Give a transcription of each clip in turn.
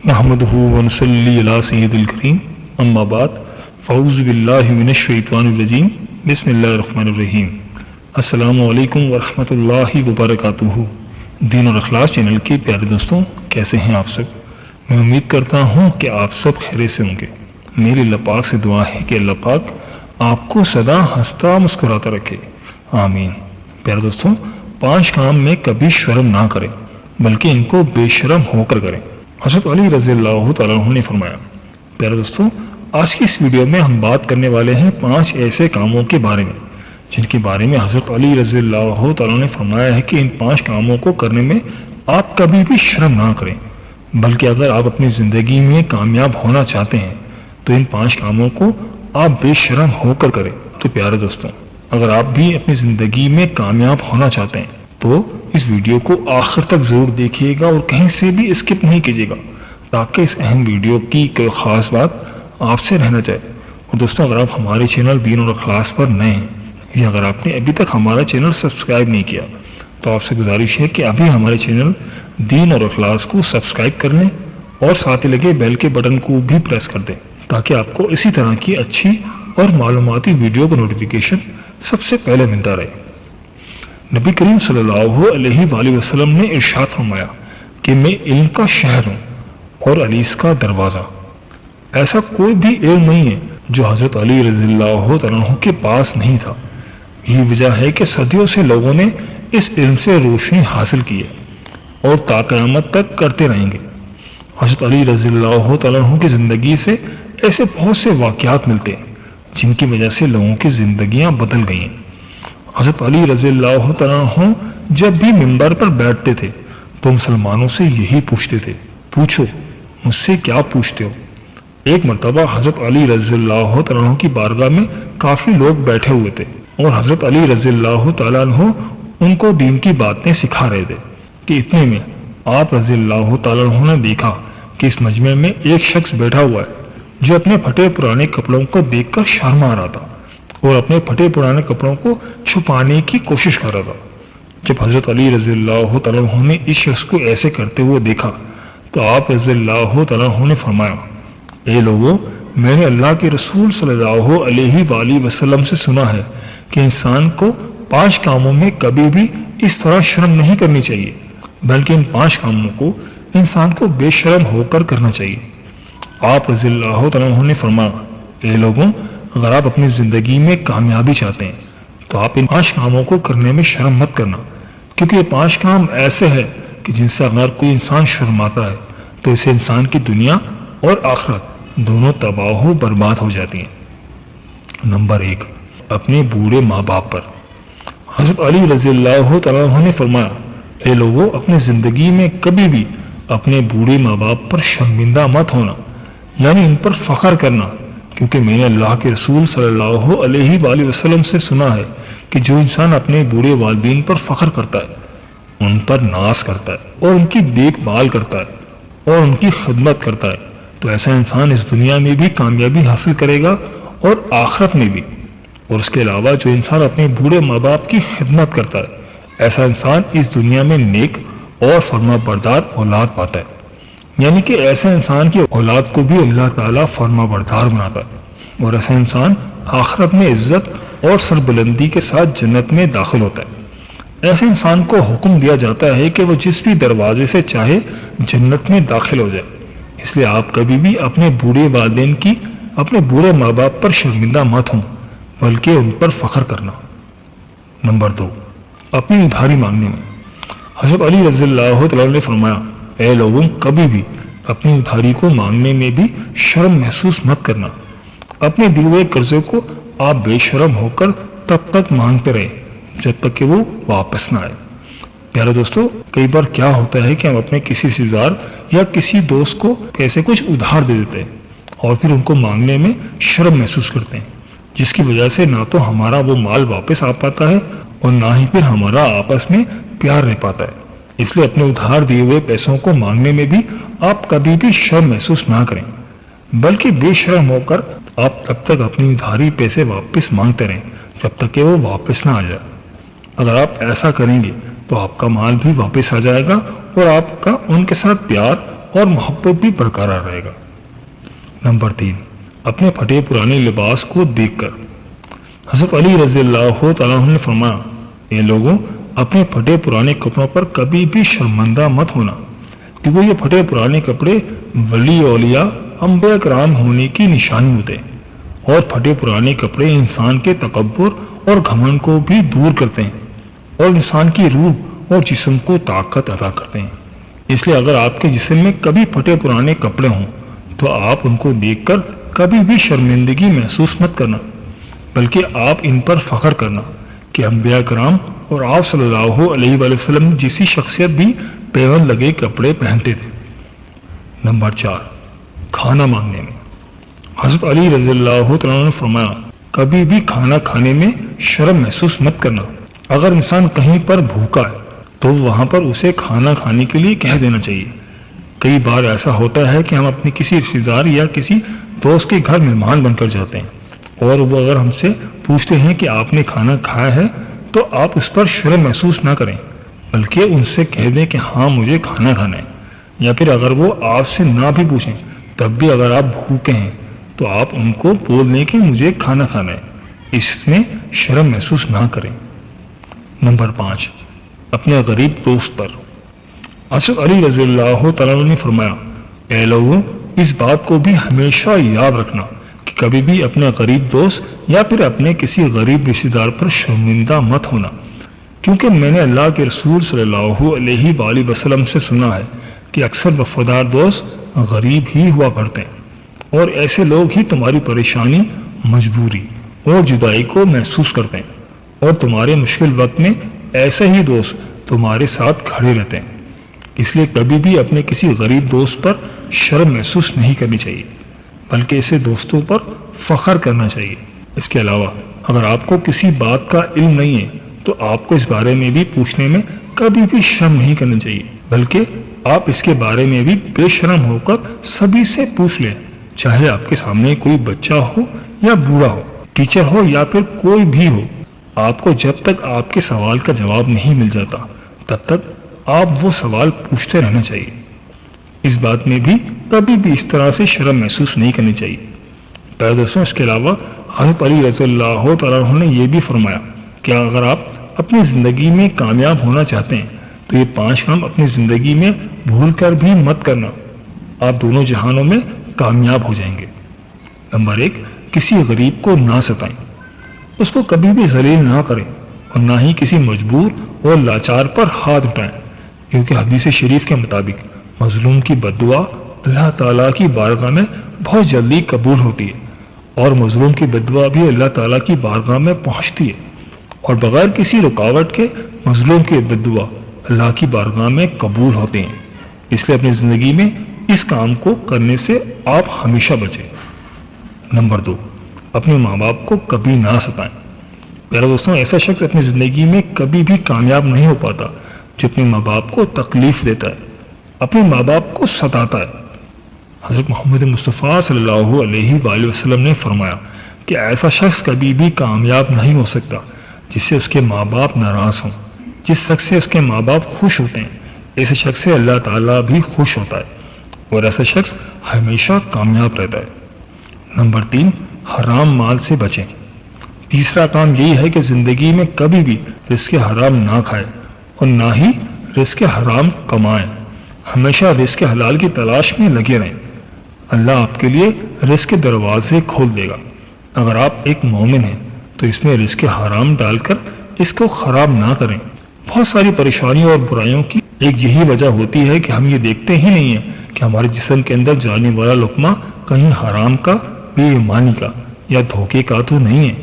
نحمدہ ونصلی علی سید الکریم اما بعد فاعوذ باللہ من الشیطان الرجیم بسم اللہ الرحمن الرحیم۔ السلام علیکم ورحمۃ اللہ وبرکاتہ۔ دین اور اخلاص چینل کے پیارے دوستوں، کیسے ہیں آپ سب؟ میں امید کرتا ہوں کہ آپ سب خیریت سے ہوں گے۔ میری اللہ پاک سے دعا ہے کہ اللہ پاک آپ کو سدا ہنستا مسکراتا رکھے، آمین۔ پیارے دوستوں، 5 کام میں کبھی شرم نہ کریں بلکہ ان کو بے شرم ہو کر کریں۔ حضرت علی رضی اللہ تعالیٰ عنہ نے فرمایا۔ پیارے دوستوں، آج کی اس ویڈیو میں ہم بات کرنے والے ہیں 5 ایسے کاموں کے بارے میں جن کے بارے میں حضرت علی رضی اللہ تعالیٰ نے فرمایا ہے کہ ان 5 کاموں کو کرنے میں آپ کبھی بھی شرم نہ کریں، بلکہ اگر آپ اپنی زندگی میں کامیاب ہونا چاہتے ہیں تو ان 5 کاموں کو آپ بے شرم ہو کر کریں۔ تو پیارے دوستوں، اگر آپ بھی اپنی زندگی میں کامیاب ہونا چاہتے ہیں تو اس ویڈیو کو آخر تک ضرور دیکھیے گا اور کہیں سے بھی اسکپ نہیں کیجیے گا تاکہ اس اہم ویڈیو کی کوئی خاص بات آپ سے رہنا چاہے۔ اور دوستوں، اگر آپ ہمارے چینل دین اور اخلاص پر نئے ہیں یا اگر آپ نے ابھی تک ہمارا چینل سبسکرائب نہیں کیا تو آپ سے گزارش ہے کہ ابھی ہمارے چینل دین اور اخلاص کو سبسکرائب کر لیں اور ساتھ ہی لگے بیل کے بٹن کو بھی پریس کر دیں تاکہ آپ کو اسی طرح کی اچھی اور معلوماتی ویڈیو کا نوٹیفیکیشن سب سے پہلے ملتا رہے۔ نبی کریم صلی اللہ علیہ وآلہ وسلم نے ارشاد فرمایا کہ میں علم کا شہر ہوں اور حدیث کا دروازہ۔ ایسا کوئی بھی علم نہیں ہے جو حضرت علی رضی اللہ تعالیٰ عنہ کے پاس نہیں تھا۔ یہی وجہ ہے کہ صدیوں سے لوگوں نے اس علم سے روشنی حاصل کی ہے اور تا قیامت تک کرتے رہیں گے۔ حضرت علی رضی اللہ تعالیٰ عنہ کی زندگی سے ایسے بہت سے واقعات ملتے ہیں جن کی وجہ سے لوگوں کی زندگیاں بدل گئی ہیں۔ حضرت علی رضی اللہ تعالیٰ عنہ جب بھی منبر پر بیٹھتے تھے تو مسلمانوں سے یہی پوچھتے تھے، پوچھو مجھ سے کیا پوچھتے ہو۔ ایک مرتبہ حضرت علی رضی اللہ تعالیٰ عنہ کی بارگاہ میں کافی لوگ بیٹھے ہوئے تھے اور حضرت علی رضی اللہ تعالیٰ عنہ ان کو دین کی باتیں سکھا رہے تھے کہ اتنے میں آپ رضی اللہ تعالیٰ عنہ نے دیکھا کہ اس مجمع میں ایک شخص بیٹھا ہوا ہے جو اپنے پھٹے پرانے کپڑوں کو دیکھ کر شرما رہا تھا اور اپنے پھٹے پرانے کپڑوں کو چھپانے کی کوشش کر رہا تھا۔ جب حضرت علی رضی اللہ تعالیٰ عنہ نے اس شخص کو ایسے کرتے ہوئے دیکھا تو آپ رضی اللہ تعالیٰ عنہ نے فرمایا، اے لوگو، میں نے اللہ کے رسول صلی اللہ علیہ وآلہ وسلم سے سنا ہے کہ انسان کو 5 کاموں میں کبھی بھی اس طرح شرم نہیں کرنی چاہیے بلکہ ان 5 کاموں کو انسان کو بے شرم ہو کر کرنا چاہیے۔ آپ رضی اللہ تعالیٰ عنہ نے فرمایا، اے لوگوں، اگر آپ اپنی زندگی میں کامیابی چاہتے ہیں تو آپ ان 5 کاموں کو کرنے میں شرم مت کرنا، کیونکہ یہ 5 کام ایسے ہیں کہ جن سے اگر کوئی انسان شرماتا ہے تو اسے انسان کی دنیا اور آخرت دونوں تباہ و برباد ہو جاتی ہیں۔ نمبر 1، اپنے بوڑھے ماں باپ پر۔ حضرت علی رضی اللہ تعالیٰ عنہ نے فرمایا، اے لوگوں، اپنی زندگی میں کبھی بھی اپنے بوڑھے ماں باپ پر شرمندہ مت ہونا، یعنی ان پر فخر کرنا، کیونکہ میں نے اللہ کے رسول صلی اللہ علیہ وآلہ وسلم سے سنا ہے کہ جو انسان اپنے بوڑھے والدین پر فخر کرتا ہے، ان پر ناز کرتا ہے اور ان کی دیکھ بھال کرتا ہے اور ان کی خدمت کرتا ہے تو ایسا انسان اس دنیا میں بھی کامیابی حاصل کرے گا اور آخرت میں بھی۔ اور اس کے علاوہ جو انسان اپنے بوڑھے ماں باپ کی خدمت کرتا ہے، ایسا انسان اس دنیا میں نیک اور فرما بردار اولاد پاتا ہے، یعنی کہ ایسے انسان کی اولاد کو بھی اللہ تعالیٰ فرما بردار بناتا ہے اور ایسا انسان آخرت میں عزت اور سربلندی کے ساتھ جنت میں داخل ہوتا ہے۔ ایسے انسان کو حکم دیا جاتا ہے کہ وہ جس بھی دروازے سے چاہے جنت میں داخل ہو جائے۔ اس لیے آپ کبھی بھی اپنے بوڑھے والدین کی، اپنے بوڑھے ماں باپ پر شرمندہ مت ہوں بلکہ ان پر فخر کرنا۔ نمبر 2، اپنی ادھاری مانگنے میں۔ حضرت علی رضی اللہ تعالیٰ نے فرمایا، اے لوگوں، کبھی بھی اپنی ادھاری کو مانگنے میں بھی شرم محسوس مت کرنا۔ اپنے دیے ہوئے قرضے کو آپ بے شرم ہو کر تب تک مانگتے رہیں جب تک کہ وہ واپس نہ آئے۔ پیارے دوستو، کئی بار کیا ہوتا ہے کہ ہم اپنے کسی رشتہ دار یا کسی دوست کو پیسے کچھ ادھار دے دیتے ہیں اور پھر ان کو مانگنے میں شرم محسوس کرتے ہیں، جس کی وجہ سے نہ تو ہمارا وہ مال واپس آ پاتا ہے اور نہ ہی پھر ہمارا آپس میں پیار رہ پاتا ہے۔ اس لیے اپنے ادھار دیے ہوئے پیسوں کو مانگنے میں بھی آپ کبھی بھی شرم محسوس نہ کریں بلکہ بے شرم ہو کر آپ تب تک اپنی ادھاری پیسے واپس مانگتے رہیں جب تک کہ وہ واپس نہ آ جائے۔ اگر آپ ایسا کریں گے تو آپ کا مال بھی واپس آ جائے گا اور آپ کا ان کے ساتھ پیار اور محبت بھی برقرار رہے گا۔ نمبر 3، اپنے پھٹے پرانے لباس کو دیکھ کر حضرت علی رضی اللہ تعالیٰ عنہ نے فرمایا، اے لوگوں، اپنے پھٹے پرانے کپڑوں پر کبھی بھی شرمندہ مت ہونا، کیونکہ یہ پھٹے پرانے کپڑے ولی اولیاء انبیاء کرام ہونے کی نشانی ہوتے ہیں، اور پھٹے پرانے کپڑے انسان کے تکبر اور گھمنڈ کو بھی دور کرتے ہیں اور انسان کی روح اور جسم کو طاقت عطا کرتے ہیں۔ اس لیے اگر آپ کے جسم میں کبھی پھٹے پرانے کپڑے ہوں تو آپ ان کو دیکھ کر کبھی بھی شرمندگی محسوس مت کرنا، بلکہ آپ ان پر فخر کرنا کہ انبیاء کرام اور آپ صلی اللہ علیہ وآلہ وسلم جیسی شخصیت بھی پیون لگے کپڑے پہنتے تھے۔ نمبر 4، کھانا مانگنے میں حضرت علی رضی اللہ تعالیٰ عنہ نے فرمایا، کبھی بھی کھانا کھانے میں شرم محسوس مت کرنا۔ اگر انسان کہیں پر بھوکا ہے تو وہاں پر اسے کھانا کھانے کے لیے کہہ دینا چاہیے۔ کئی بار ایسا ہوتا ہے کہ ہم اپنے کسی رشتہ دار یا کسی دوست کے گھر مہمان بن کر جاتے ہیں، اور وہ اگر ہم سے پوچھتے ہیں کہ آپ نے کھانا کھایا ہے تو آپ اس پر شرم محسوس نہ کریں، بلکہ ان سے کہہ دیں کہ ہاں مجھے کھانا کھانا ہے۔ یا پھر اگر وہ آپ سے نہ بھی پوچھیں تب بھی اگر آپ بھوکے ہیں تو آپ ان کو بول دیں کہ مجھے کھانا کھانا ہے، اس میں شرم محسوس نہ کریں۔ نمبر 5، اپنے غریب دوست پر حضرت علی رضی اللہ تعالیٰ عنہ نے فرمایا، اے لوگوں، اس بات کو بھی ہمیشہ یاد رکھنا کہ کبھی بھی اپنے غریب دوست یا پھر اپنے کسی غریب رشتہ دار پر شرمندہ مت ہونا، کیونکہ میں نے اللہ کے رسول صلی اللہ علیہ وآلہ وسلم سے سنا ہے کہ اکثر وفادار دوست غریب ہی ہوا کرتے ہیں، اور ایسے لوگ ہی تمہاری پریشانی، مجبوری اور جدائی کو محسوس کرتے ہیں، اور تمہارے مشکل وقت میں ایسے ہی دوست تمہارے ساتھ کھڑے رہتے ہیں۔ اس لیے کبھی بھی اپنے کسی غریب دوست پر شرم محسوس نہیں کرنی چاہیے، بلکہ ایسے دوستوں پر فخر کرنا چاہیے۔ اس کے علاوہ اگر آپ کو کسی بات کا علم نہیں ہے تو آپ کو اس بارے میں بھی پوچھنے میں کبھی بھی شرم نہیں کرنی چاہیے، بلکہ آپ اس کے بارے میں بھی بے شرم ہو کر سبھی سے پوچھ لیں، چاہے آپ کے سامنے کوئی بچہ ہو یا بوڑھا ہو، ٹیچر ہو یا پھر کوئی بھی ہو۔ آپ کو جب تک آپ کے سوال کا جواب نہیں مل جاتا تب تک آپ وہ سوال پوچھتے رہنا چاہیے۔ اس بات میں بھی کبھی بھی اس طرح سے شرم محسوس نہیں کرنی چاہیے۔ پیارے دوستوں، اس کے علاوہ حضرت علی رضی اللہ تعالیٰ عنہ نے یہ بھی فرمایا کہ اگر آپ اپنی زندگی میں کامیاب ہونا چاہتے ہیں تو یہ 5 کام اپنی زندگی میں بھول کر بھی مت کرنا، آپ دونوں جہانوں میں کامیاب ہو جائیں گے۔ نمبر 1، کسی غریب کو نہ ستائیں، اس کو کبھی بھی ذلیل نہ کریں، اور نہ ہی کسی مجبور اور لاچار پر ہاتھ اٹھائیں، کیونکہ حدیث شریف کے مطابق مظلوم کی بد دعا اللہ تعالیٰ کی بارگاہ میں بہت جلدی قبول ہوتی ہے، اور مظلوم کی بد دعا بھی اللہ تعالیٰ کی بارگاہ میں پہنچتی ہے، اور بغیر کسی رکاوٹ کے مظلوم کی بد دعا اللہ کی بارگاہ میں قبول ہوتے ہیں۔ اس لیے اپنی زندگی میں اس کام کو کرنے سے آپ ہمیشہ بچیں۔ نمبر 2، اپنے ماں باپ کو کبھی نہ ستائیں۔ میرے دوستوں، ایسا شخص اپنی زندگی میں کبھی بھی کامیاب نہیں ہو پاتا جو اپنے ماں باپ کو تکلیف دیتا ہے، اپنے ماں باپ کو ستاتا ہے۔ حضرت محمد مصطفیٰ صلی اللہ علیہ وآلہ وسلم نے فرمایا کہ ایسا شخص کبھی بھی کامیاب نہیں ہو سکتا جس سے اس کے ماں باپ ناراض ہوں۔ جس شخص سے اس کے ماں باپ خوش ہوتے ہیں، ایسے شخص سے اللہ تعالیٰ بھی خوش ہوتا ہے، اور ایسا شخص ہمیشہ کامیاب رہتا ہے۔ نمبر 3، حرام مال سے بچیں۔ تیسرا کام یہی ہے کہ زندگی میں کبھی بھی رزق حرام نہ کھائیں اور نہ ہی رزق حرام کمائیں۔ ہمیشہ رزق حلال کی تلاش میں لگے رہیں، اللہ آپ کے لیے رزق کے دروازے کھول دے گا۔ اگر آپ ایک مومن ہیں تو اس میں رزق حرام ڈال کر اس کو خراب نہ کریں۔ بہت ساری پریشانیوں اور برائیوں کی ایک یہی وجہ ہوتی ہے کہ ہم یہ دیکھتے ہی نہیں ہیں کہ ہمارے جسم کے اندر جانے والا لقمہ کہیں حرام کا، بے ایمانی کا یا دھوکے کا تو نہیں ہے۔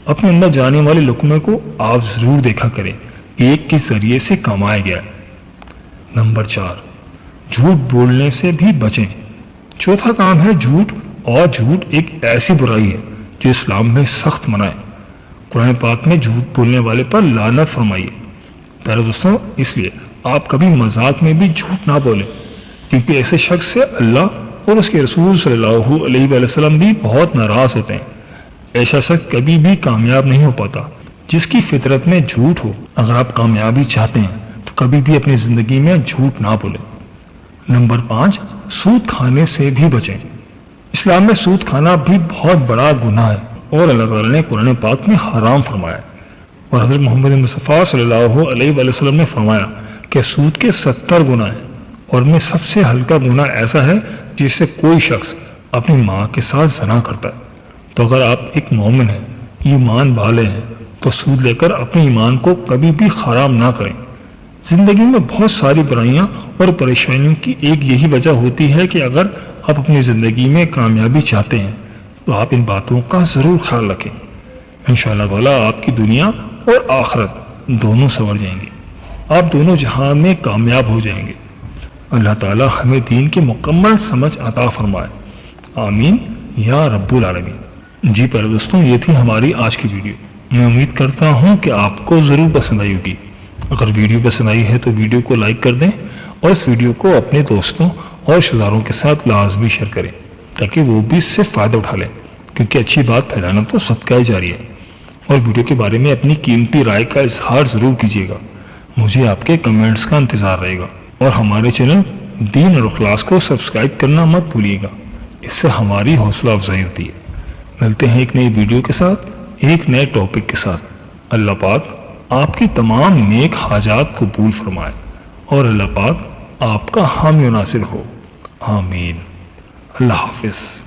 اپنے اندر جانے والے لقمے کو آپ ضرور دیکھا کریں، ایک کے ذریعے سے کمایا گیا ہے۔ نمبر 4، جھوٹ بولنے سے بھی بچیں۔ چوتھا کام ہے جھوٹ، اور جھوٹ ایک ایسی برائی ہے جو اسلام میں سخت منع ہے۔ قرآن پاک میں جھوٹ بولنے والے پر لعنت فرمائی ہے۔ پیارے دوستوں، اس لیے آپ کبھی مذاق میں بھی جھوٹ نہ بولیں، کیونکہ ایسے شخص سے اللہ اور اس کے رسول صلی اللہ علیہ وآلہ وسلم بھی بہت ناراض ہوتے ہیں۔ ایسا شخص کبھی بھی کامیاب نہیں ہو پاتا جس کی فطرت میں جھوٹ ہو۔ اگر آپ کامیابی چاہتے ہیں تو کبھی بھی اپنی زندگی میں جھوٹ نہ بولیں۔ نمبر 5، سود کھانے سے بھی بچیں۔ اسلام میں سود کھانا بھی بہت بڑا گناہ ہے اور اللہ تعالیٰ نے قرآن پاک میں حرام فرمایا ہے، اور حضرت محمد مصطفیٰ صلی اللہ علیہ وآلہ وسلم نے فرمایا کہ سود کے 70 گناہ ہیں، اور میں سب سے ہلکا گناہ ایسا ہے جس سے کوئی شخص اپنی ماں کے ساتھ زنا کرتا ہے۔ تو اگر آپ ایک مومن ہیں، ایمان والے ہیں، تو سود لے کر اپنے ایمان کو کبھی بھی خراب نہ کریں۔ زندگی میں بہت ساری برائیاں اور پریشانیوں کی ایک یہی وجہ ہوتی ہے کہ اگر آپ اپنی زندگی میں کامیابی چاہتے ہیں تو آپ ان باتوں کا ضرور خیال رکھیں۔ انشاءاللہ تعالیٰ آپ کی دنیا اور آخرت دونوں سنور جائیں گے، آپ دونوں جہان میں کامیاب ہو جائیں گے۔ اللہ تعالیٰ ہمیں دین کی مکمل سمجھ عطا فرمائے، آمین یا رب العالمین۔ جی پیارے دوستوں، یہ تھی ہماری آج کی ویڈیو۔ میں امید کرتا ہوں کہ آپ کو ضرور پسند آئی ہوگی۔ اگر ویڈیو پسند آئی ہے تو ویڈیو کو لائک کر دیں اور اس ویڈیو کو اپنے دوستوں اور رشتہ داروں کے ساتھ لازمی شیئر کریں تاکہ وہ بھی اس سے فائدہ اٹھا لیں، کیونکہ اچھی بات پھیلانا تو صدقہ جاری ہے۔ اور ویڈیو کے بارے میں اپنی قیمتی رائے کا اظہار ضرور کیجیے گا، مجھے آپ کے کمنٹس کا انتظار رہے گا۔ اور ہمارے چینل دین اور اخلاص کو سبسکرائب کرنا مت بھولیے گا، اس سے ہماری حوصلہ افزائی ہوتی ہے۔ ملتے ہیں ایک نئی ویڈیو کے ساتھ، ایک نئے ٹاپک کے ساتھ۔ اللہ پاک آپ کی تمام نیک حاجات قبول فرمائے اور اللہ پاک آپ کا حامی و ناصر ہو، آمین۔ اللہ حافظ۔